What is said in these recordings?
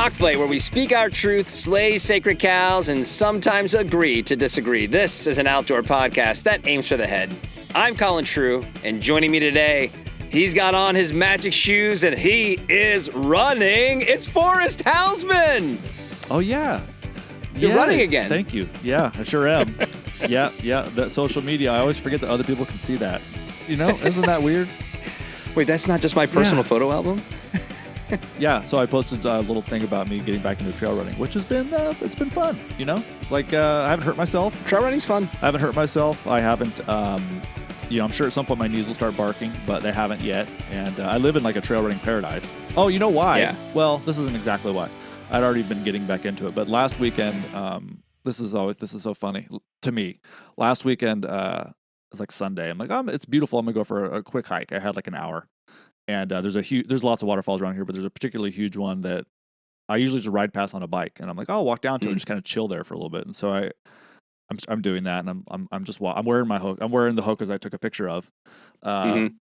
Cockfight, where we speak our truth, slay sacred cows, and sometimes agree to disagree. This is an outdoor podcast that aims for the head. I'm Colin True, and joining me today, he's got on his magic shoes and he is running. It's Forrest Hausman. Oh, yeah. You're running again. Thank you. Yeah, I sure am. yeah. That social media, I always forget that other people can see that. You know, isn't that weird? Wait, that's not just my personal photo album? Yeah, so I posted a little thing about me getting back into trail running, which has been, it's been fun, you know? Like, I haven't hurt myself. Trail running's fun. I haven't hurt myself. I haven't, you know, I'm sure at some point my knees will start barking, but they haven't yet. And I live in like a trail running paradise. Oh, you know why? Yeah. Well, this isn't exactly why. I'd already been getting back into it, but last weekend, this is so funny to me. Last weekend, it was like Sunday. I'm like, it's beautiful. I'm gonna go for a quick hike. I had like an hour. And there's lots of waterfalls around here, but there's a particularly huge one that I usually just ride past on a bike, and I'm like, I'll walk down to it and just kind of chill there for a little bit. And so I'm doing that, and I'm wearing my hook. I'm wearing the hook as I took a picture of, but I'm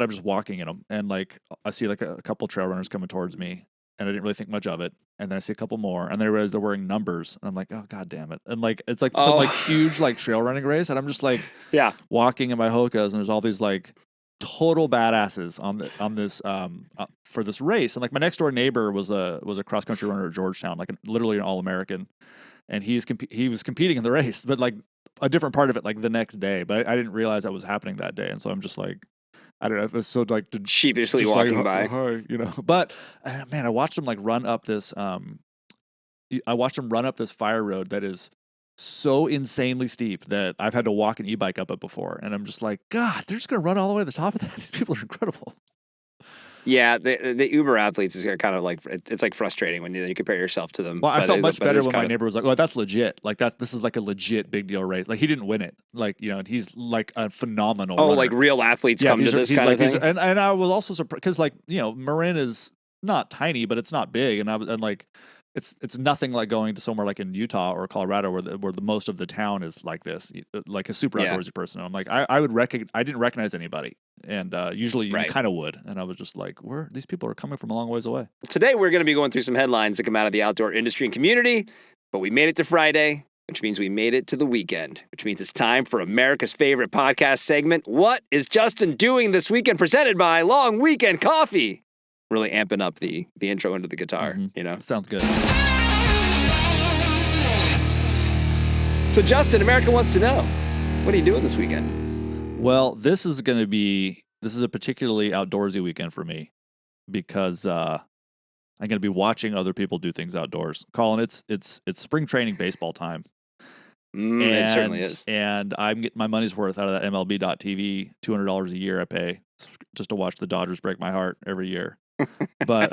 just walking in them, and like I see like a couple trail runners coming towards me, and I didn't really think much of it. And then I see a couple more, and then I realize they're wearing numbers, and I'm like, oh god damn it! And like it's like some like huge like trail running race, and I'm just like walking in my hokas, and there's all these like total badasses on this for this race. And like my next door neighbor was a cross country runner at Georgetown, like literally an All-American, and he was competing in the race, but like a different part of it like the next day. But I didn't realize that was happening that day, and so I'm just like, I don't know, it was so like sheepishly walking by, you know. But man, I watched him like run up this fire road that is so insanely steep that I've had to walk an e-bike up it before, and I'm just like, God, they're just gonna run all the way to the top of that. These people are incredible. Yeah, the Uber athletes is kind of like, it's like frustrating when you compare yourself to them. Well, I felt much better when my neighbor was like, "Oh, that's legit. Like this is like a legit big deal race. Like he didn't win it. Like, you know, and he's like a phenomenal runner. Like real athletes come to this kind of thing." And I was also surprised because, like, you know, Marin is not tiny, but it's not big, and like. It's nothing like going to somewhere like in Utah or Colorado where the most of the town is like this, like a super outdoorsy person. And I'm like, I didn't recognize anybody, and usually you kind of would. And I was just like, these people are coming from a long ways away. Today we're going to be going through some headlines that come out of the outdoor industry and community, but we made it to Friday, which means we made it to the weekend, which means it's time for America's favorite podcast segment. What is Justin doing this weekend? Presented by Long Weekend Coffee. Really amping up the intro into the guitar, you know? Sounds good. So, Justin, America wants to know, what are you doing this weekend? Well, this is a particularly outdoorsy weekend for me because I'm going to be watching other people do things outdoors. Colin, it's spring training baseball time. It certainly is. And I'm getting my money's worth out of that MLB.TV, $200 a year I pay just to watch the Dodgers break my heart every year. But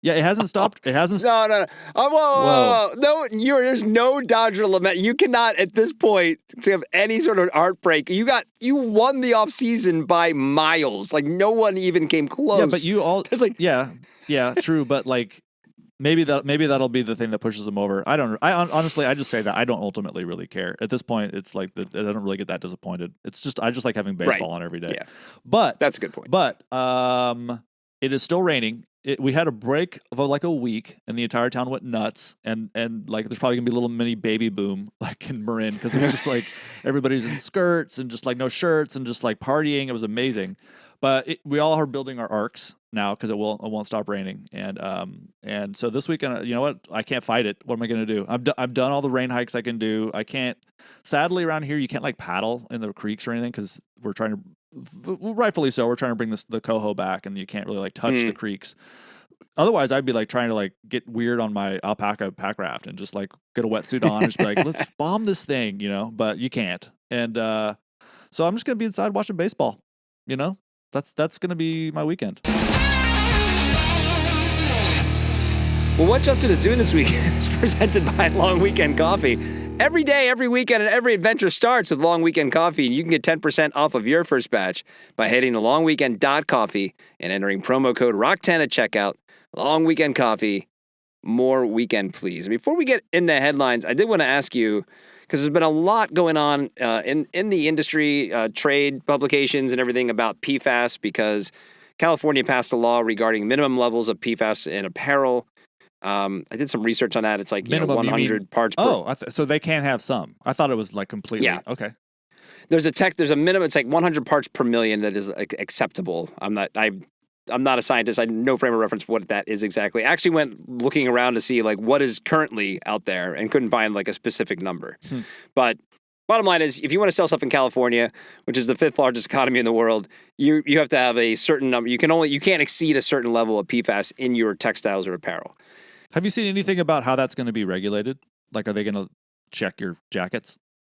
yeah, it hasn't stopped. It hasn't. No. Whoa. No, there's no Dodger lament. You cannot at this point have any sort of heartbreak. You won the offseason by miles. Like no one even came close. Yeah, but you all. It's like yeah, true. But like maybe that'll be the thing that pushes them over. I don't know. Honestly, I just say that I don't ultimately really care at this point. It's like I don't really get that disappointed. It's just I just like having baseball on every day. Yeah, but that's a good point. But it is still raining. We had a break of like a week, and the entire town went nuts. And like, there's probably gonna be a little mini baby boom like in Marin because it was just like everybody's in skirts and just like no shirts and just like partying. It was amazing. But we all are building our arcs now because it won't stop raining. And so this weekend, you know what? I can't fight it. What am I gonna do? I've done all the rain hikes I can do. I can't. Sadly, around here, you can't like paddle in the creeks or anything because we're trying to. Rightfully so, we're trying to bring the coho back, and you can't really like touch the creeks. Otherwise, I'd be like trying to like get weird on my alpaca pack raft and just like get a wetsuit on and just be like, let's bomb this thing, you know. But you can't, and so I'm just gonna be inside watching baseball. You know, that's gonna be my weekend. Well, what Justin is doing this weekend is presented by Long Weekend Coffee. Every day, every weekend, and every adventure starts with Long Weekend Coffee, and you can get 10% off of your first batch by heading to longweekend.coffee and entering promo code ROCK10 at checkout. Long Weekend Coffee, more weekend, please. Before we get into headlines, I did want to ask you, because there's been a lot going on in the industry, trade publications and everything about PFAS, because California passed a law regarding minimum levels of PFAS in apparel. I did some research on that. It's like Minimum, 100 parts per. Oh, so they can have some. I thought it was like completely. Yeah. Okay. There's a minimum. It's like 100 parts per million that is acceptable. I'm not a scientist. I have no frame of reference for what that is exactly. I actually went looking around to see like what is currently out there and couldn't find like a specific number. But bottom line is, if you want to sell stuff in California, which is the 5th largest economy in the world, you have to have a certain number. You can't exceed a certain level of PFAS in your textiles or apparel. Have you seen anything about how that's going to be regulated? Like, are they going to check your jackets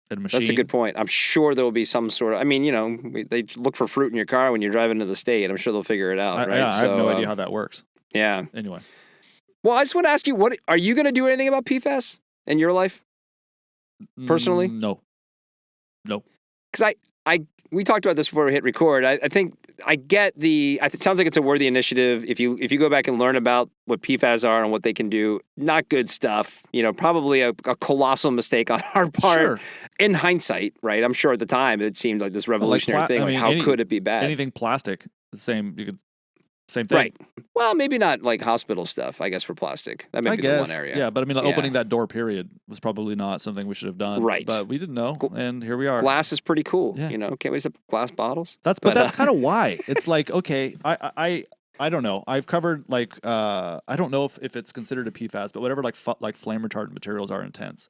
at a machine? That's a good point. I'm sure there will be some sort of. I mean, they look for fruit in your car when you're driving to the state. I'm sure they'll figure it out, right? Yeah, I have no idea how that works. Yeah. Anyway. Well, I just want to ask you, what are you going to do anything about PFAS in your life personally? No. Because we talked about this before we hit record. I think I get it sounds like it's a worthy initiative. If you go back and learn about what PFAS are and what they can do, not good stuff. Probably a colossal mistake on our part. Sure. In hindsight, right? I'm sure at the time it seemed like this revolutionary thing. How could it be bad? Anything plastic, the same. Same thing. Right. Well, maybe not like hospital stuff, I guess, for plastic. That may be the one area. Yeah, but I mean, opening that door, period, was probably not something we should have done. Right. But we didn't know, and here we are. Glass is pretty cool. Yeah. Can't we just have glass bottles? But that's kind of why. It's like, okay, I don't know. I've covered like, I don't know if it's considered a PFAS, but whatever like flame retardant materials are intense.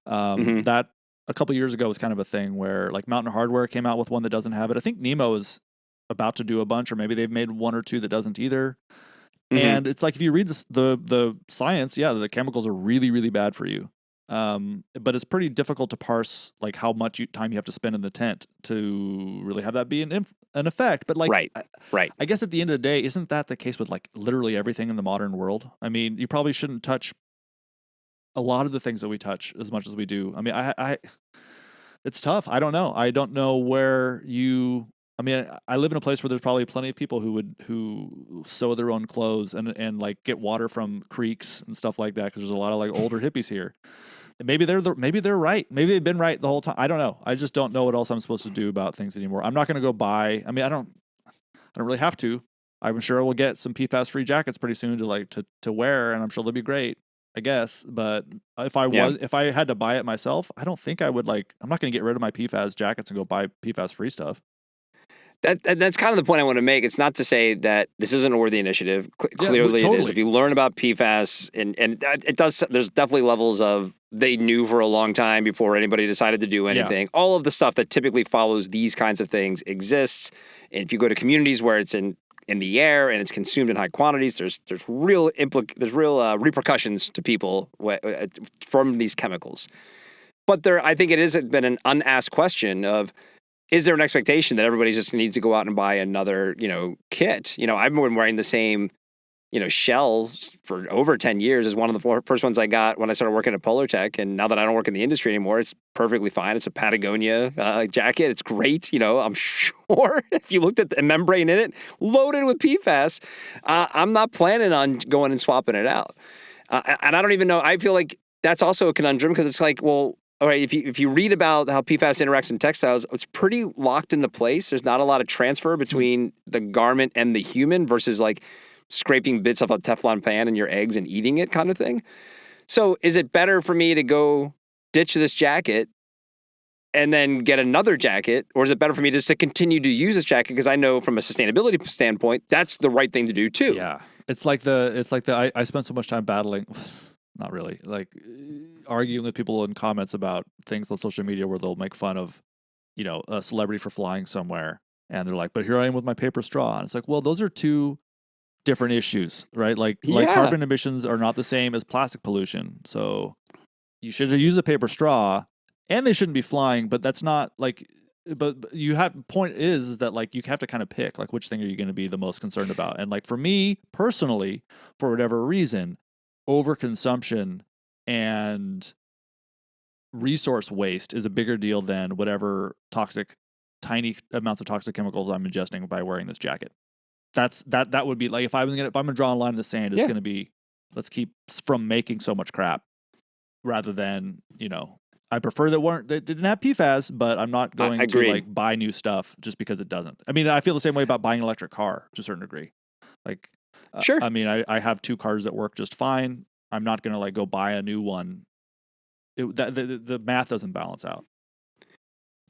That a couple years ago was kind of a thing where like Mountain Hardware came out with one that doesn't have it. I think Nemo is about to do a bunch, or maybe they've made one or two that doesn't either. And it's like, if you read the science, the chemicals are really, really bad for you. But it's pretty difficult to parse like how much time you have to spend in the tent to really have that be an effect. But like, right. I guess at the end of the day, isn't that the case with like literally everything in the modern world? I mean, you probably shouldn't touch a lot of the things that we touch as much as we do. I mean, it's tough. I don't know. I don't know where you. I mean, I live in a place where there's probably plenty of people who sew their own clothes and like get water from creeks and stuff like that, because there's a lot of like older hippies here. And maybe they're right. Maybe they've been right the whole time. I don't know. I just don't know what else I'm supposed to do about things anymore. I'm not going to go buy. I mean, I don't really have to. I'm sure we'll get some PFAS-free jackets pretty soon to wear, and I'm sure they'll be great, I guess. But if I had to buy it myself, I don't think I would like. I'm not going to get rid of my PFAS jackets and go buy PFAS-free stuff. That's kind of the point I want to make. It's not to say that this isn't a worthy initiative. Clearly totally. It is. If you learn about PFAS, and it does, there's definitely levels of they knew for a long time before anybody decided to do anything. Yeah. All of the stuff that typically follows these kinds of things exists. And if you go to communities where it's in the air and it's consumed in high quantities, there's real repercussions to people from these chemicals. But I think it has been an unasked question of, is there an expectation that everybody just needs to go out and buy another, kit? I've been wearing the same, shells for over 10 years as one of the first ones I got when I started working at Polar Tech. And now that I don't work in the industry anymore, it's perfectly fine. It's a Patagonia jacket. It's great. I'm sure if you looked at the membrane in it, loaded with PFAS, I'm not planning on going and swapping it out. And I don't even know. I feel like that's also a conundrum, because it's like, well, all right, if you read about how PFAS interacts in textiles, it's pretty locked into place. There's not a lot of transfer between the garment and the human versus like scraping bits off a Teflon pan in your eggs and eating it kind of thing. So is it better for me to go ditch this jacket and then get another jacket? Or is it better for me just to continue to use this jacket because I know from a sustainability standpoint, that's the right thing to do too? Yeah. It's like I spent so much time battling, not really, like arguing with people in comments about things on social media where they'll make fun of, a celebrity for flying somewhere. And they're like, but here I am with my paper straw. And it's like, well, those are two different issues, right? Like carbon emissions are not the same as plastic pollution. So you should use a paper straw, and they shouldn't be flying, but that's not like, but point is that like you have to kind of pick like which thing are you going to be the most concerned about. And like for me personally, for whatever reason, overconsumption and resource waste is a bigger deal than whatever tiny amounts of toxic chemicals I'm ingesting by wearing this jacket. That would be like, if I'm gonna draw a line in the sand, it's gonna be, let's keep from making so much crap, rather than, I prefer that didn't have PFAS, but I'm not going to like buy new stuff just because it doesn't. I mean, I feel the same way about buying an electric car to a certain degree. Like, Sure. I mean, I have 2 cars that work just fine. I'm not going to like go buy a new one. The math doesn't balance out.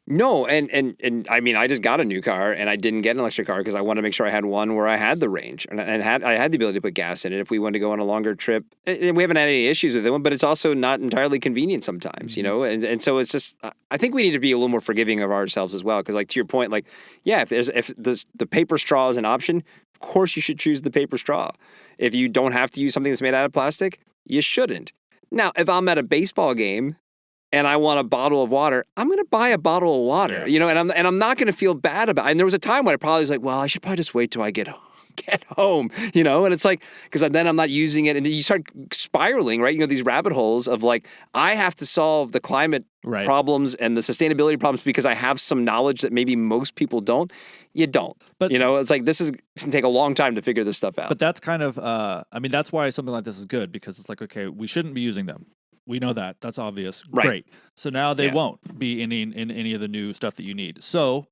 No, and I mean, I just got a new car, and I didn't get an electric car because I wanted to make sure I had one where I had the range and I had the ability to put gas in it if we wanted to go on a longer trip. And we haven't had any issues with it, but it's also not entirely convenient sometimes, and so it's just I think we need to be a little more forgiving of ourselves as well because, like, to your point, like, yeah, if the paper straw is an option, of course you should choose the paper straw. If you don't have to use something that's made out of plastic, you shouldn't. Now, if I'm at a baseball game and I want a bottle of water, I'm going to buy a bottle of water, and I'm not going to feel bad about it. And there was a time when I probably was like, well, I should probably just wait till I get home, and it's like, because then I'm not using it. And then you start spiraling, right? These rabbit holes of like, I have to solve the climate problems and the sustainability problems because I have some knowledge that maybe most people don't. You don't. But, it's like, this is going to take a long time to figure this stuff out. But that's kind of, I mean, that's why something like this is good because it's like, okay, we shouldn't be using them. We know that. That's obvious. Right. Great. So now they won't be in any of the new stuff that you need. So,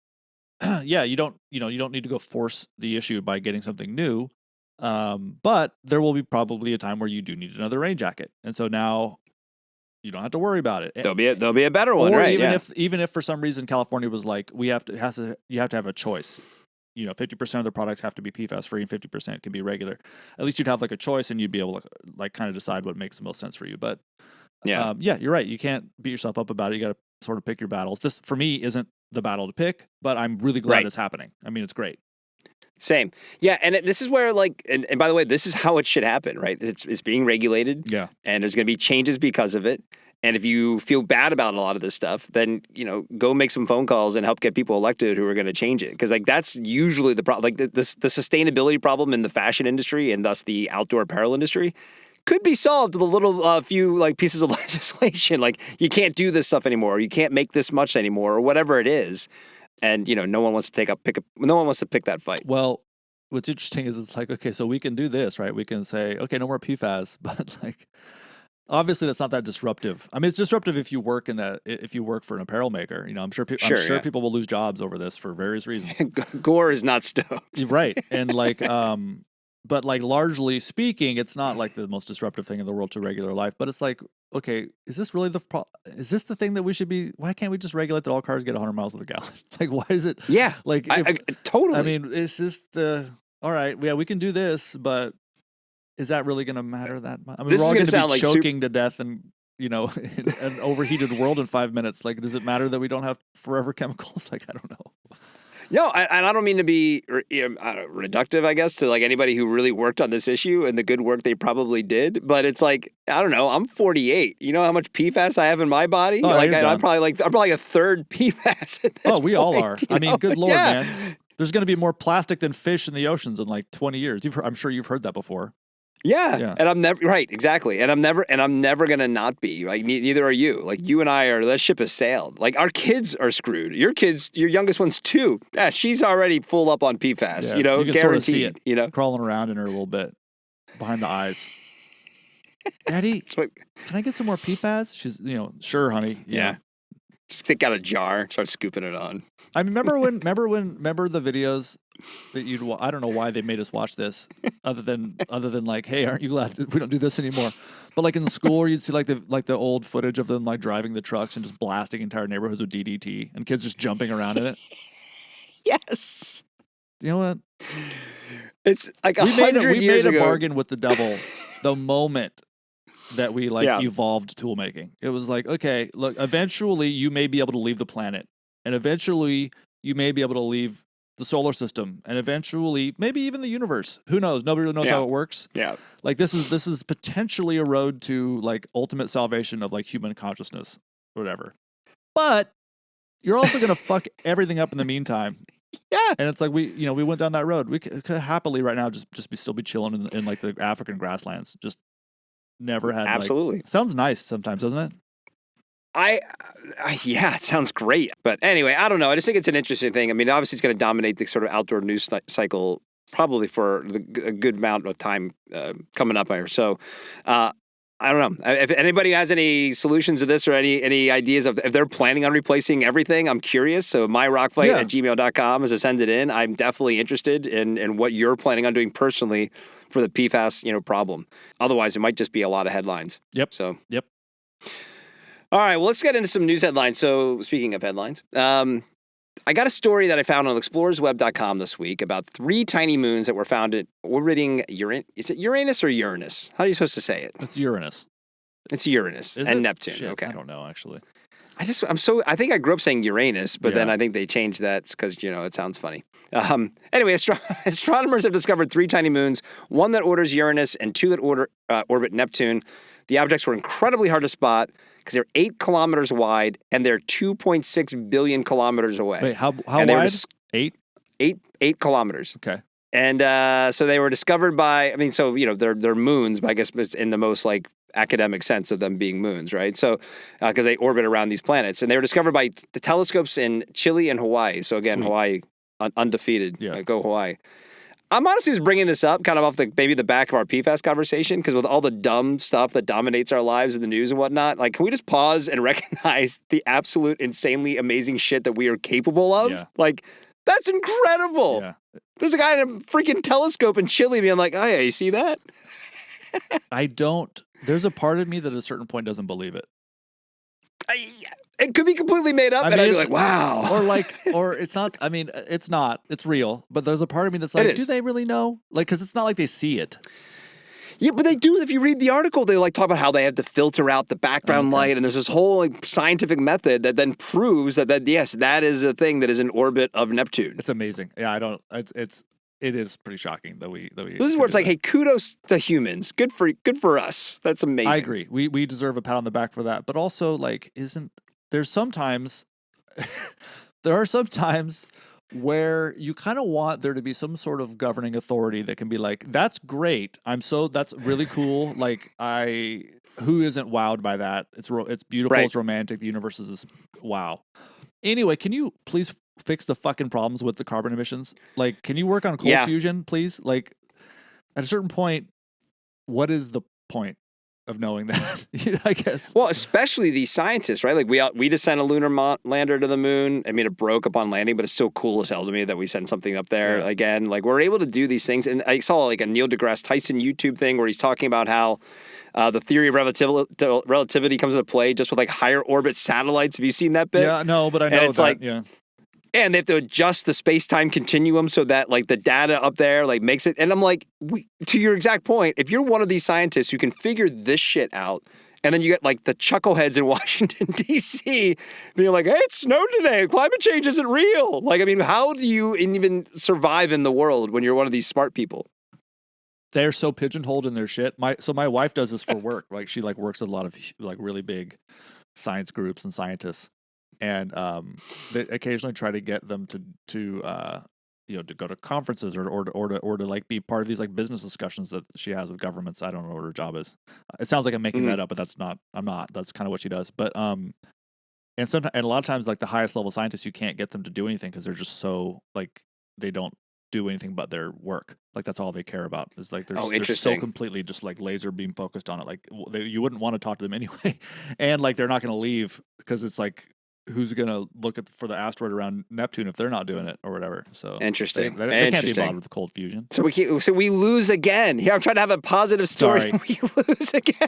yeah, you don't need to go force the issue by getting something new. But there will be probably a time where you do need another rain jacket. And so now you don't have to worry about it. There'll be a better one, or right? Even if for some reason California was like, you have to have a choice. 50% of the products have to be PFAS-free and 50% can be regular. At least you'd have like a choice and you'd be able to like kind of decide what makes the most sense for you. But you're right. You can't beat yourself up about it. You got to sort of pick your battles. This for me isn't the battle to pick, but I'm really glad it's happening. I mean, it's great. Same. Yeah. And this is where like, and by the way, this is how it should happen, right? It's being regulated. Yeah. And there's going to be changes because of it. And if you feel bad about a lot of this stuff, then, go make some phone calls and help get people elected who are going to change it. Because like that's usually the problem. Like the sustainability problem in the fashion industry and thus the outdoor apparel industry could be solved with a little few like pieces of legislation. Like you can't do this stuff anymore. Or you can't make this much anymore, or whatever it is. And no one wants to no one wants to pick that fight. Well, what's interesting is it's like, okay, so we can do this, right? We can say, okay, no more PFAS, but like. Obviously, that's not that disruptive. I mean, it's disruptive if you work for an apparel maker. I'm sure people will lose jobs over this for various reasons. Gore is not stoked, right? And like, but like largely speaking, it's not like the most disruptive thing in the world to regular life. But it's like, okay, is this really is this the thing that we should be? Why can't we just regulate that all cars get 100 miles to the gallon? Like, why is it? Yeah, like totally. I mean, is this all right? Yeah, we can do this, but. Is that really going to matter that much? I mean, we're all going to be choking to death and, in an overheated world in 5 minutes. Like, does it matter that we don't have forever chemicals? Like, I don't know. No, and I don't mean to be reductive, I guess, to like anybody who really worked on this issue and the good work they probably did. But it's like, I don't know. I'm 48. You know how much PFAS I have in my body? Oh, like I'm probably a third PFAS. At this we all are. I mean, good Lord, yeah. man. There's going to be more plastic than fish in the oceans in like 20 years. I'm sure you've heard that before. Yeah. And I'm never right, exactly. And I'm never gonna not be. Like neither are you. Like you and I that ship has sailed. Like our kids are screwed. Your youngest one's 2. Yeah, she's already full up on PFAS. You can guaranteed. Sort of see it, crawling around in her a little bit behind the eyes. Daddy, can I get some more PFAS? She's, sure, honey. Yeah. Just take out a jar, start scooping it on. I remember the videos that I don't know why they made us watch this other than like, hey, aren't you glad that we don't do this anymore? But like in school, you'd see like the old footage of them like driving the trucks and just blasting entire neighborhoods with DDT and kids just jumping around in it. Yes. You know what? It's like 100 years ago. We made a bargain with the devil the moment that we evolved tool making. It was like, okay, look, eventually you may be able to leave the planet, and eventually you may be able to leave the solar system, and eventually maybe even the universe. Who knows? Nobody really knows how it works. Yeah. Like this is potentially a road to like ultimate salvation of like human consciousness or whatever. But you're also going to fuck everything up in the meantime. Yeah. And it's like we went down that road. We could happily right now just still be chilling in like the African grasslands. Just never had absolutely. Sounds nice sometimes, doesn't it? Yeah, it sounds great. But anyway, I don't know. I just think it's an interesting thing. I mean, obviously it's going to dominate the sort of outdoor news cycle probably for a good amount of time coming up here. So I don't know. If anybody has any solutions to this or any ideas of if they're planning on replacing everything, I'm curious. So myrockfight@gmail.com is to send it in. I'm definitely interested in what you're planning on doing personally for the PFAS, problem. Otherwise, it might just be a lot of headlines. Yep. So. Yep. All right, well, let's get into some news headlines. So speaking of headlines, I got a story that I found on explorersweb.com this week about 3 tiny moons that were found orbiting Uranus. Is it Uranus or Uranus? How are you supposed to say it? It's Uranus. It's Uranus and Neptune. Shit, okay. I don't know, actually. I think I grew up saying Uranus, but then I think they changed that because, it sounds funny. Anyway, astronomers have discovered 3 tiny moons, one that orbits Uranus and 2 that orbit Neptune. The objects were incredibly hard to spot because they're 8 kilometers wide and they're 2.6 billion kilometers away. Wait, how wide? 8? 8 kilometers. Okay. And so they were discovered by, they're moons, but I guess in the most academic sense of them being moons, right? So, because they orbit around these planets. And they were discovered by the telescopes in Chile and Hawaii. So again, Sweet. Hawaii, undefeated. Yeah. Go Hawaii. I'm honestly just bringing this up kind of off maybe the back of our PFAS conversation, because with all the dumb stuff that dominates our lives in the news and whatnot, can we just pause and recognize the absolute insanely amazing shit that we are capable of? Yeah. That's incredible. Yeah. There's a guy in a freaking telescope in Chile being like, oh yeah, you see that? There's a part of me that at a certain point doesn't believe it. It could be completely made up, and I'd be like, wow. Or it's not, it's not, it's real. But there's a part of me that's like, do they really know? Because it's not like they see it. Yeah, but they do. If you read the article, they talk about how they have to filter out the background light, and there's this whole scientific method that then proves that yes, that is a thing that is in orbit of Neptune. It's amazing. Yeah, it is pretty shocking that we. This is where it's like, hey, kudos to humans. Good for us. That's amazing. I agree. We deserve a pat on the back for that. But also, there are some times where you kind of want there to be some sort of governing authority that can be like, that's great. That's really cool. Who isn't wowed by that? It's beautiful. Right. It's romantic. The universe is this, wow. Anyway, can you please fix the fucking problems with the carbon emissions? Can you work on cold fusion, please? At a certain point, what is the point of knowing that? I guess. Well, especially these scientists, right? We just sent a lunar lander to the moon. I mean, it broke upon landing, but it's still cool as hell to me that we sent something up there again. We're able to do these things. And I saw a Neil deGrasse Tyson YouTube thing where he's talking about how the theory of relativity comes into play just with higher orbit satellites. Have you seen that bit? Yeah, no, but I know that. And they have to adjust the space-time continuum so that the data up there makes it. And I'm like, to your exact point, if you're one of these scientists who can figure this shit out, and then you get the chuckleheads in Washington, D.C. being like, hey, it snowed today. Climate change isn't real. How do you even survive in the world when you're one of these smart people? They're so pigeonholed in their shit. My wife does this for work. She works at a lot of really big science groups and scientists. And they occasionally try to get them to go to conferences or to be part of these business discussions that she has with governments. I don't know what her job is. It sounds like I'm making that up, but that's not. I'm not. That's kind of what she does. But and a lot of times the highest level scientists, you can't get them to do anything because they're just so they don't do anything but their work. That's all they care about is they're so completely just laser beam focused on it. You wouldn't want to talk to them anyway, and they're not going to leave because it's who's going to look for the asteroid around Neptune if they're not doing it or whatever. So interesting. They can't be bothered with the cold fusion. So we lose again. Here, I'm trying to have a positive story. Sorry. We lose again.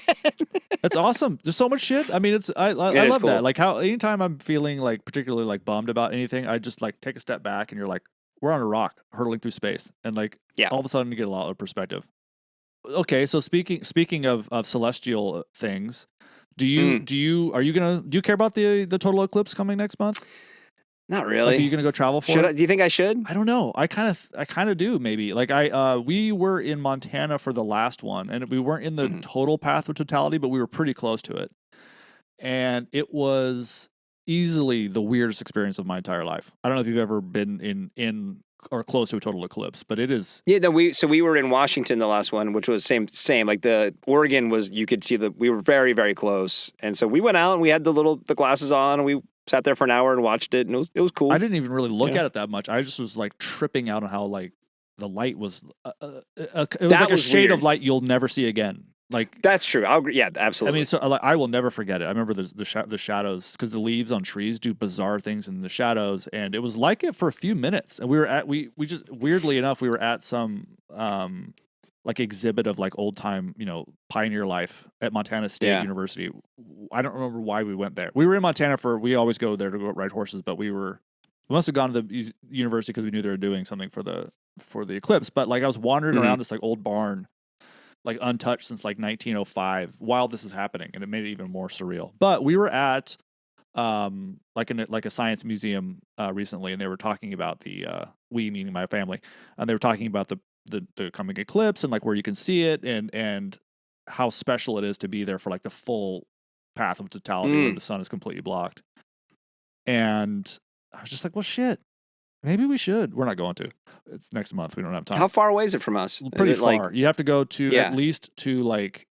That's awesome. There's so much shit. I mean, I love cool. that. How anytime I'm feeling particularly bummed about anything, I just take a step back and you're we're on a rock hurtling through space, and all of a sudden you get a lot of perspective. Okay, so speaking of celestial things. Do you care about the total eclipse coming next month? Not really. Are you gonna go travel for it? Do you think I should? I don't know. I kind of do maybe. We were in Montana for the last one, and we weren't in the total path of totality, but we were pretty close to it. And it was easily the weirdest experience of my entire life. I don't know if you've ever been in or close to a total eclipse, but it is. Yeah, no, we were in Washington the last one, which was same. The Oregon was, you could see we were very, very close. And so we went out and we had the glasses on and we sat there for an hour and watched it, and it was cool. I didn't even really look at it that much. I just was tripping out on how the light was it was a shade of light you'll never see again. Like that's true. I'll agree. Yeah, absolutely. I mean, so like, I will never forget it. I remember the shadows because the leaves on trees do bizarre things in the shadows, and it was like it for a few minutes. And we just weirdly enough we were at some like exhibit of like old time pioneer life at Montana State University. I don't remember why we went there. We were in Montana we always go there to go ride horses, but we must have gone to the university because we knew they were doing something for the eclipse. But like I was wandering around this like old barn, like untouched since like 1905 while this is happening, and it made it even more surreal. But we were at like a science museum recently, and they were talking about we meaning my family, and they were talking about the coming eclipse and like where you can see it and how special it is to be there for like the full path of totality where the sun is completely blocked. And I was just like, well, shit. Maybe we should. We're not going to. It's next month. We don't have time. How far away is it from us? Pretty far. You have to go to at least to like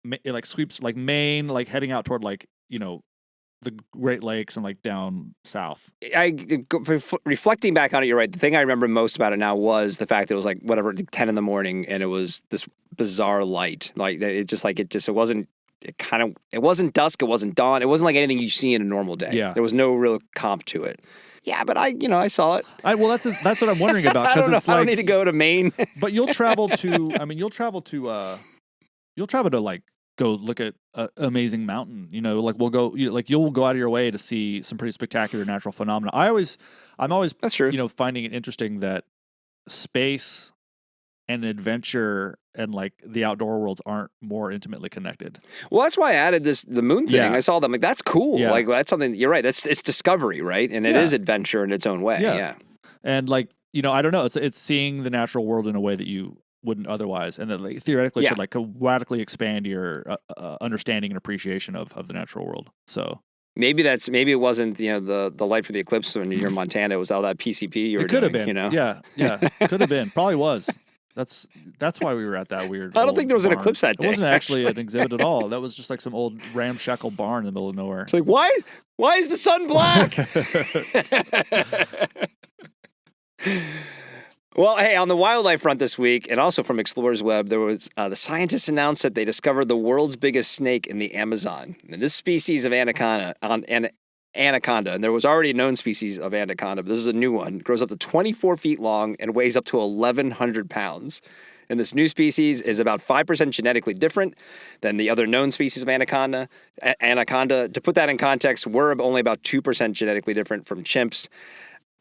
sweeps like Maine, like heading out toward like the Great Lakes and like down south. Reflecting back on it, you're right. The thing I remember most about it now was the fact that it was like 10 in the morning, and it was this bizarre light. Like it wasn't dusk. It wasn't dawn. It wasn't like anything you see in a normal day. Yeah. There was no real comp to it. Yeah, but I saw it. Well, that's what I'm wondering about. I don't know. I don't need to go to Maine. But you'll travel to like go look at an amazing mountain. Like we'll go. You'll go out of your way to see some pretty spectacular natural phenomena. I'm always that's true. Finding it interesting that space and adventure and like the outdoor worlds aren't more intimately connected. Well, that's why I added the moon thing. Yeah. I saw them like that's cool. Yeah. Like that's something. You're right. It's discovery, right? And it is adventure in its own way. Yeah. And like I don't know. It's seeing the natural world in a way that you wouldn't otherwise, and that like, theoretically should like radically expand your understanding and appreciation of the natural world. So. Maybe it wasn't the light for the eclipse when you're in Montana. It was all that PCP you were doing. It could have been. Yeah, could have been. Probably was. That's why we were at that weird. I don't think there was barn. an eclipse that day. It wasn't actually an exhibit at all. That was just like some old ramshackle barn in the middle of nowhere. It's like why is the sun black? Well, hey, on the wildlife front this week, and also from Explorers Web, there was the scientists announced that they discovered the world's biggest snake in the Amazon. And this species of anaconda, and there was already a known species of anaconda, but this is a new one. It grows up to 24 feet long and weighs up to 1,100 pounds. And this new species is about 5% genetically different than the other known species of anaconda. To put that in context, we're only about 2% genetically different from chimps.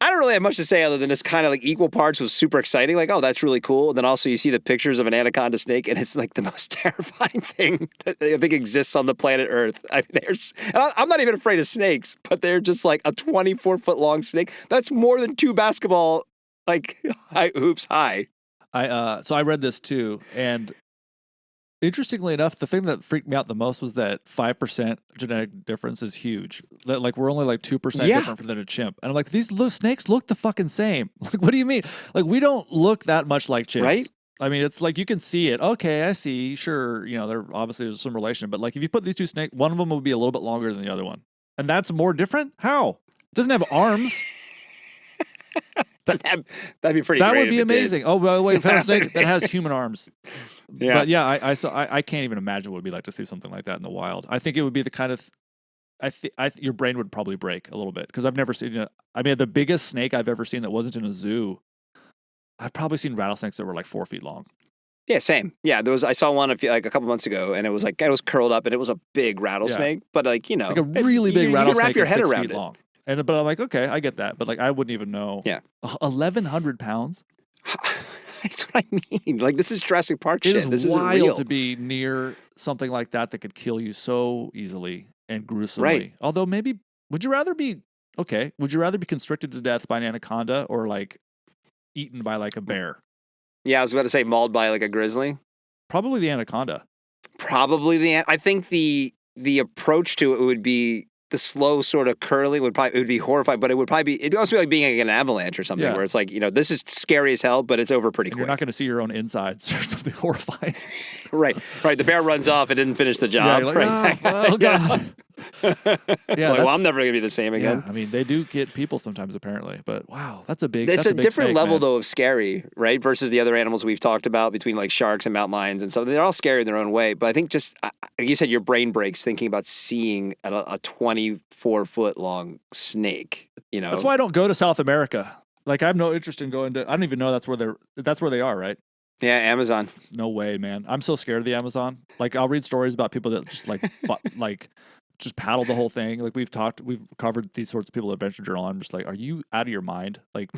I don't really have much to say other than it's kind of like equal parts was super exciting. Like, oh, that's really cool. And then also you see the pictures of an anaconda snake, and it's like the most terrifying thing that I think exists on the planet Earth. I'm not even afraid of snakes, but they're just like a 24-foot long snake. That's more than 2 basketball hoops high. So I read this too, and interestingly enough, the thing that freaked me out the most was that 5% genetic difference is huge. Like we're only like 2% different than a chimp, and I'm like, these little snakes look the fucking same. Like, what do you mean? Like, we don't look that much like chimps, right? I mean, it's like you can see it. Okay, I see. Sure, there obviously there's some relation, but like if you put these two snakes, one of them would be a little bit longer than the other one, and that's more different. How? It doesn't have arms. That'd be pretty. That great would be amazing. Oh, by the way, we found a snake that has human arms. Yeah. But yeah, I can't even imagine what it would be like to see something like that in the wild. I think it would be the kind of, your brain would probably break a little bit because I've never seen. I mean, the biggest snake I've ever seen that wasn't in a zoo. I've probably seen rattlesnakes that were like 4 feet long. Yeah, same. Yeah, I saw one a couple months ago, and it was curled up, and it a big rattlesnake, but like a really big rattlesnake. You can wrap your head around it. Long. But I'm like, okay, I get that, but like I wouldn't even know. Yeah, 1,100 pounds. That's what I mean. Like, this is Jurassic Park shit. This is wild to be near something like that could kill you so easily and gruesomely. Right. Although maybe, would you rather be constricted to death by an anaconda or like eaten by like a bear? Yeah, I was about to say mauled by like a grizzly. Probably the anaconda. I think the approach to it would be the slow sort of curling it would be horrifying, but it'd also be like being like an avalanche or something where it's like, this is scary as hell, but it's over pretty quick. You're not going to see your own insides or something horrifying. Right. The bear runs off. It didn't finish the job. Yeah, you're like, oh God. Yeah, well, I'm never gonna be the same again. Yeah, I mean, they do get people sometimes, apparently. But wow, that's a big. It's that's a big different snake, level man. though of scary, right? Versus the other animals we've talked about between like sharks and mountain lions and stuff. They're all scary in their own way. But I think just like you said, your brain breaks thinking about seeing a 24-foot long snake. You know, That's why I don't go to South America. Like, I have no interest in going to. I don't even know that's where they are, right? yeah, Amazon. No way, man. I'm so scared of the Amazon. Like, I'll read stories about people that just just paddle the whole thing. Like, we've covered these sorts of people at Adventure Journal. I'm just like, are you out of your mind? Like,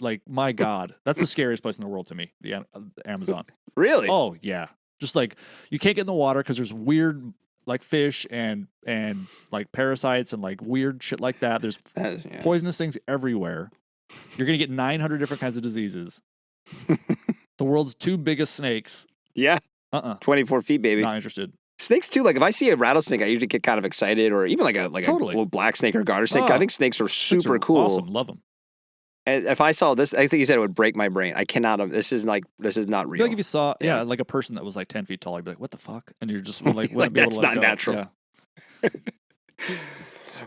like, my God, that's the scariest place in the world to me. The Amazon. Really? Oh yeah. Just like, you can't get in the water because there's weird like fish and like parasites and like weird shit like that. There's poisonous things everywhere. You're gonna get 900 different kinds of diseases. The world's 2 biggest snakes. Yeah. 24 feet, baby. Not interested. Snakes too. Like if I see a rattlesnake, I usually get kind of excited, or even like a Totally. little black snake or garter snake. I think snakes are super cool. Awesome, love them. And if I saw this, I think you said it would break my brain. I cannot. This is not real. Like if you saw, like a person that was like 10 feet tall, you'd be like, "What the fuck?" And you're just like, like that's not natural. Yeah.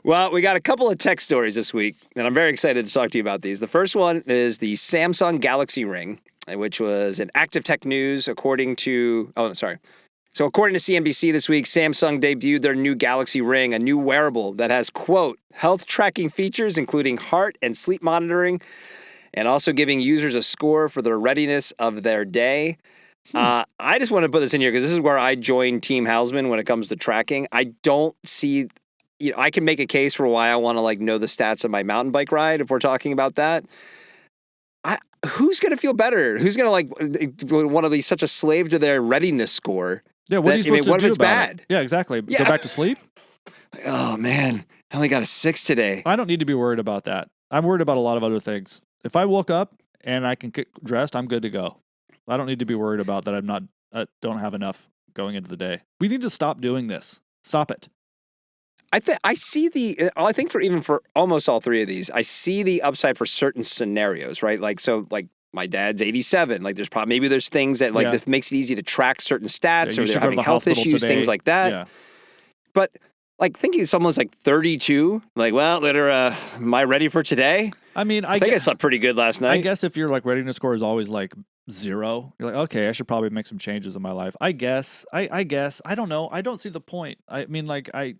Well, we got a couple of tech stories this week, and I'm very excited to talk to you about these. The first one is the Samsung Galaxy Ring, which was an active tech news according to. So according to CNBC this week, Samsung debuted their new Galaxy Ring, a new wearable that has, quote, health tracking features, including heart and sleep monitoring, and also giving users a score for the readiness of their day. I just want to put this in here because this is where I join Team Hausman when it comes to tracking. I don't see, I can make a case for why I want to like know the stats of my mountain bike ride if we're talking about that. Who's going to feel better? Who's going to like want to be such a slave to their readiness score? Yeah, what are you supposed to do what if it's about bad? it? Yeah, exactly. Yeah. Go back to sleep? Oh, man. I only got a 6 today. I don't need to be worried about that. I'm worried about a lot of other things. If I woke up and I can get dressed, I'm good to go. I don't need to be worried about that I'm not don't have enough going into the day. We need to stop doing this. Stop it. I think for almost all 3 of these, I see the upside for certain scenarios, right? Like, so like my dad's 87. Like maybe there's things that like that makes it easy to track certain stats or they're having health issues, things like that. Yeah. But like thinking someone's like 32, like, well, am I ready for today? I mean, I think I slept pretty good last night. I guess if your like readiness score is always like 0, you're like, okay, I should probably make some changes in my life. I guess. I don't know. I don't see the point. I mean, like I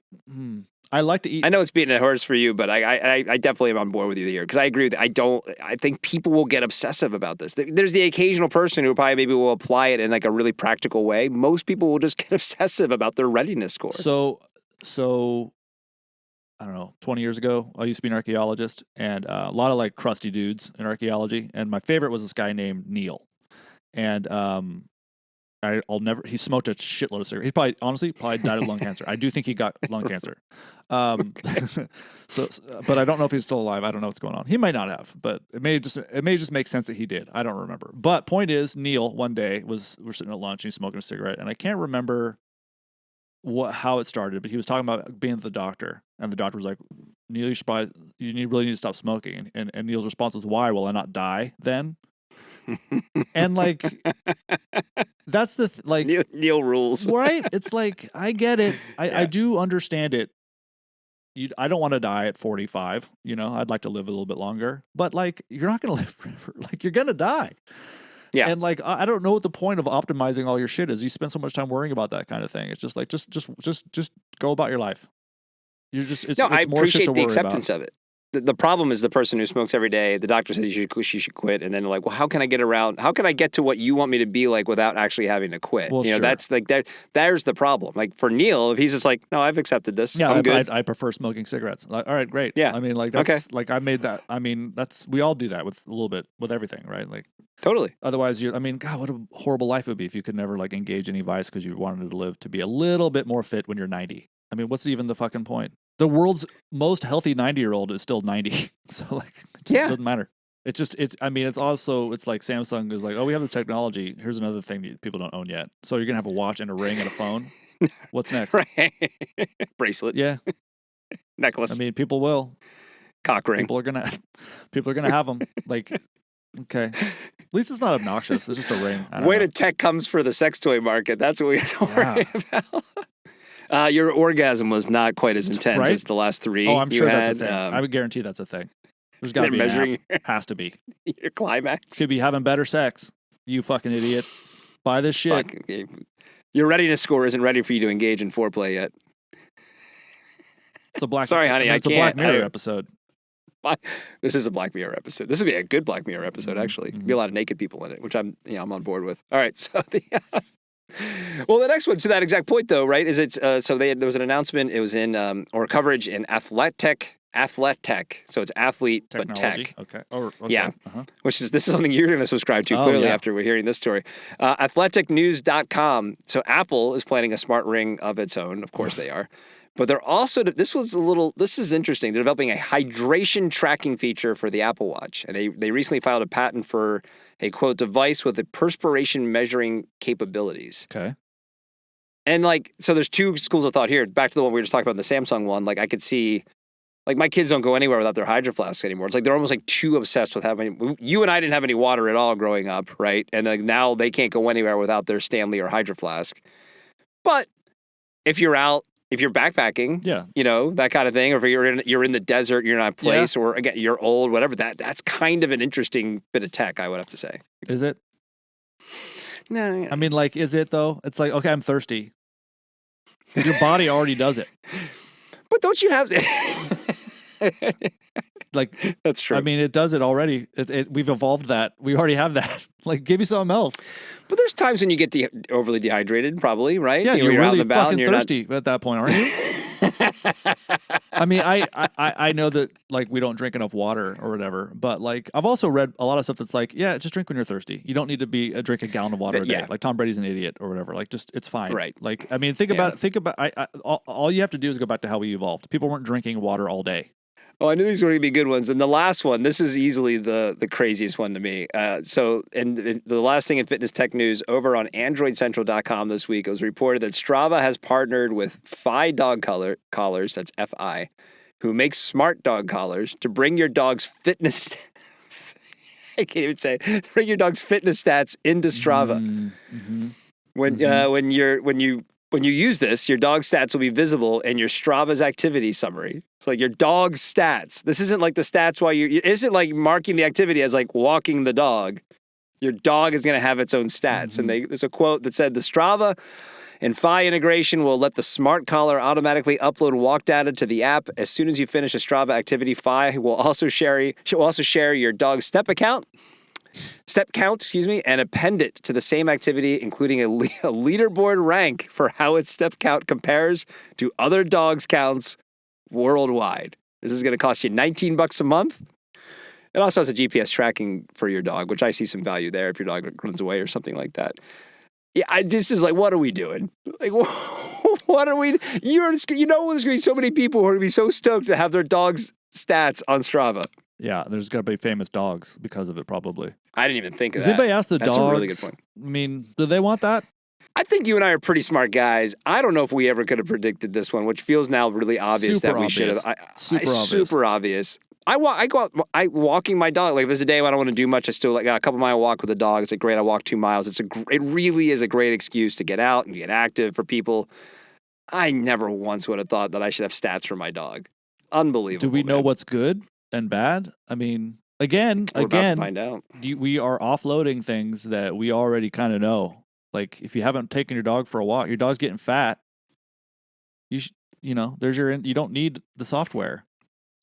like to eat. I know it's beating a horse for you, but I definitely am on board with you here because I agree with I think people will get obsessive about this. There's the occasional person who probably maybe will apply it in like a really practical way. Most people will just get obsessive about their readiness score. So I don't know, 20 years ago, I used to be an archaeologist and a lot of like crusty dudes in archaeology. And my favorite was this guy named Neil. And he smoked a shitload of cigarettes. He probably died of lung cancer. I do think he got lung cancer. But I don't know if he's still alive. I don't know what's going on. He might not have, but it may just make sense that he did. I don't remember. But point is, Neil one day we're sitting at lunch and he's smoking a cigarette, and I can't remember how it started, but he was talking about being at the doctor, and the doctor was like, Neil, you really need to stop smoking. And Neil's response was, why? Will I not die then? And like, that's the like Neil rules, right? It's like, I get it. I do understand it. I don't want to die at 45. I'd like to live a little bit longer, but like, you're not going to live forever. Like, you're going to die. Yeah. And like, I don't know what the point of optimizing all your shit is. You spend so much time worrying about that kind of thing. It's just like, just go about your life. I appreciate the acceptance of it. The problem is the person who smokes every day. The doctor says you should quit, and then they're like, well, how can I get to what you want me to be like without actually having to quit? Well, sure. That's like there's the problem. Like for Neil, if he's just like, no, I've accepted this. Yeah, I'm good. I prefer smoking cigarettes. Like, all right, great. Yeah. I mean, like that's okay. Like I made that. I mean, we all do that with a little bit with everything, right? Like totally. Otherwise, God, what a horrible life it would be if you could never like engage any vice because you wanted to live to be a little bit more fit when you're 90. I mean, what's even the fucking point? The world's most healthy 90-year-old is still 90. So like, it doesn't matter. It's like Samsung is like, oh, we have this technology. Here's another thing that people don't own yet. So you're going to have a watch and a ring and a phone. What's next? Right. Bracelet. Yeah. Necklace. I mean, people will. Cock ring. People are going to have them. Like, okay. At least it's not obnoxious. It's just a ring. Way to tech comes for the sex toy market. That's what we have to worry about. Your orgasm was not quite as intense Right? as the last three. Oh, I'm you sure had. that's a thing. I would guarantee that's a thing. There's got to be measuring an app. Has to be. your climax. Could be having better sex. You fucking idiot. Buy this shit. Fuck. Your readiness score isn't ready for you to engage in foreplay yet. It's a Black. Sorry, honey, it's I a can't. Black Mirror episode. This is a Black Mirror episode. This would be a good Black Mirror episode, actually. Be a lot of naked people in it, which I'm on board with. All right, so well, the next one to that exact point, though, right? Is it's so there was an announcement. It was in or coverage in Athletic. So it's athlete Technology. but tech. Okay. Okay. Yeah. This is something you're going to subscribe to clearly after we're hearing this story. Athleticnews.com. So Apple is planning a smart ring of its own. Of course they are. But they're also, this is interesting. They're developing a hydration tracking feature for the Apple Watch. And they recently filed a patent for a, quote, device with the perspiration measuring capabilities. Okay. And so there's two schools of thought here. Back to the one we were just talking about, the Samsung one. I could see, my kids don't go anywhere without their Hydro Flasks anymore. It's they're almost too obsessed with having, you and I didn't have any water at all growing up, right? And now they can't go anywhere without their Stanley or Hydro Flask. But if you're out, if you're backpacking, that kind of thing, or if you're in the desert, you're in a place, or again, you're old, whatever, that's kind of an interesting bit of tech, I would have to say. Is it? No. I mean, is it though? It's okay, I'm thirsty. Your body already does it. But don't you have that's true. I mean, it does it already. We've evolved that. We already have that. Give me something else. But there's times when you get overly dehydrated, probably, right? Yeah, you're really fucking you're thirsty at that point, aren't you? I mean, I know that we don't drink enough water or whatever, but I've also read a lot of stuff that's just drink when you're thirsty. You don't need to drink a gallon of water a day. Tom Brady's an idiot or whatever. It's fine. Right. I mean, think about all you have to do is go back to how we evolved. People weren't drinking water all day. Oh, I knew these were going to be good ones. And the last one, this is easily the craziest one to me. The last thing in fitness tech news, over on AndroidCentral.com this week, it was reported that Strava has partnered with Fi dog collars, that's F-I, who makes smart dog collars to bring your dog's fitness... I can't even say it. Bring your dog's fitness stats into Strava. Mm-hmm. When you use this, your dog's stats will be visible in your Strava's activity summary. It's your dog's stats. This isn't the stats while it isn't marking the activity as walking the dog. Your dog is going to have its own stats. Mm-hmm. And there's a quote that said, the Strava and Fi integration will let the smart collar automatically upload walk data to the app. As soon as you finish a Strava activity, Fi will also share your dog's step count, and append it to the same activity, including a leaderboard rank for how its step count compares to other dogs' counts worldwide. This is going to cost you $19 a month. It also has a GPS tracking for your dog, which I see some value there if your dog runs away or something like that. Yeah, this is what are we doing? What are we? There's going to be so many people who are going to be so stoked to have their dog's stats on Strava. Yeah, there's got to be famous dogs because of it, probably. I didn't even think of Does that. anybody ask the dogs? That's a really good point. I mean, do they want that? I think you and I are pretty smart guys. I don't know if we ever could have predicted this one, which feels now really obvious that we should have. Super obvious. Walking my dog. If there's a day when I don't want to do much, I still got a couple mile walk with the dog. It's great. I walk 2 miles. It really is a great excuse to get out and get active for people. I never once would have thought that I should have stats for my dog. Unbelievable. Do we know what's good and bad? I mean, again, about to find out. We are offloading things that we already kind of know. If you haven't taken your dog for a walk, your dog's getting fat. You don't need the software.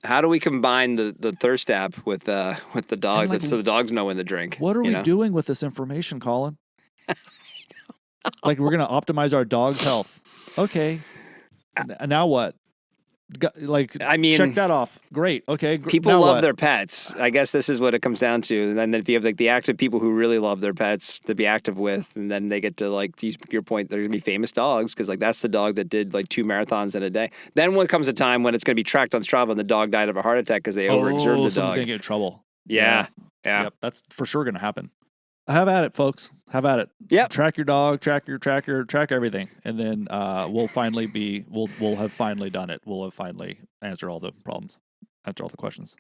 How do we combine the thirst app with the dog so the dogs know when to drink? What are we doing with this information, Colin? We're going to optimize our dog's health. Okay. Now what? Check that off. Great. Okay. People love their pets. I guess this is what it comes down to. And then if you have the active people who really love their pets to be active with, and then they get to to use your point, they're going to be famous dogs because that's the dog that did 2 marathons in a day. Then when comes a time when it's going to be tracked on Strava and the dog died of a heart attack because they overexerted the dog. Someone's going to get in trouble. Yeah. Yep, that's for sure going to happen. Have at it, folks. Have at it. Yep. Track your dog, track everything. And then we'll have finally done it. We'll have finally answered all the problems, answered all the questions.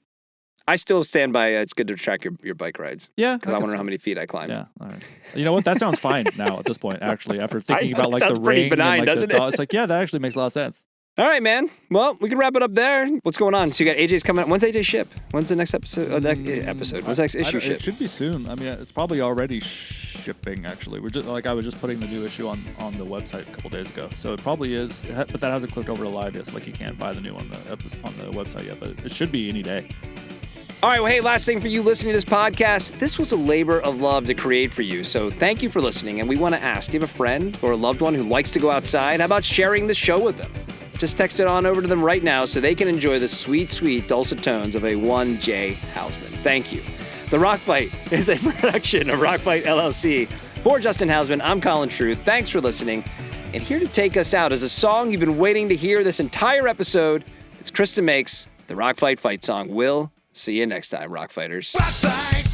I still stand by it's good to track your bike rides. Yeah. Because I want to know how many feet I climb. Yeah. All right. You know what? That sounds fine now at this point, actually, after thinking about like sounds the pretty ring benign, and like doesn't the it? It's like, yeah, that actually makes a lot of sense. All right, man. Well, we can wrap it up there. What's going on? So you got AJ's coming up. When's AJ ship? When's the next episode? When's the next issue ship? It should be soon. I mean, it's probably already shipping, actually. We're just I was just putting the new issue on the website a couple days ago. So it probably is, but that hasn't clicked over to live yet. So like you can't buy the new one on the website yet, but it should be any day. All right, well, hey, last thing for you listening to this podcast. This was a labor of love to create for you, so thank you for listening. And we want to ask, do you have a friend or a loved one who likes to go outside? How about sharing the show with them? Just text it on over to them right now so they can enjoy the sweet, sweet dulcet tones of a 1J Hausman. Thank you. The Rock Fight is a production of Rock Fight LLC. For Justin Hausman, I'm Colin Truth. Thanks for listening. And here to take us out is a song you've been waiting to hear this entire episode. It's Krista Makes, the Rock Fight fight song. We'll see you next time, Rock Fighters. Rock fight.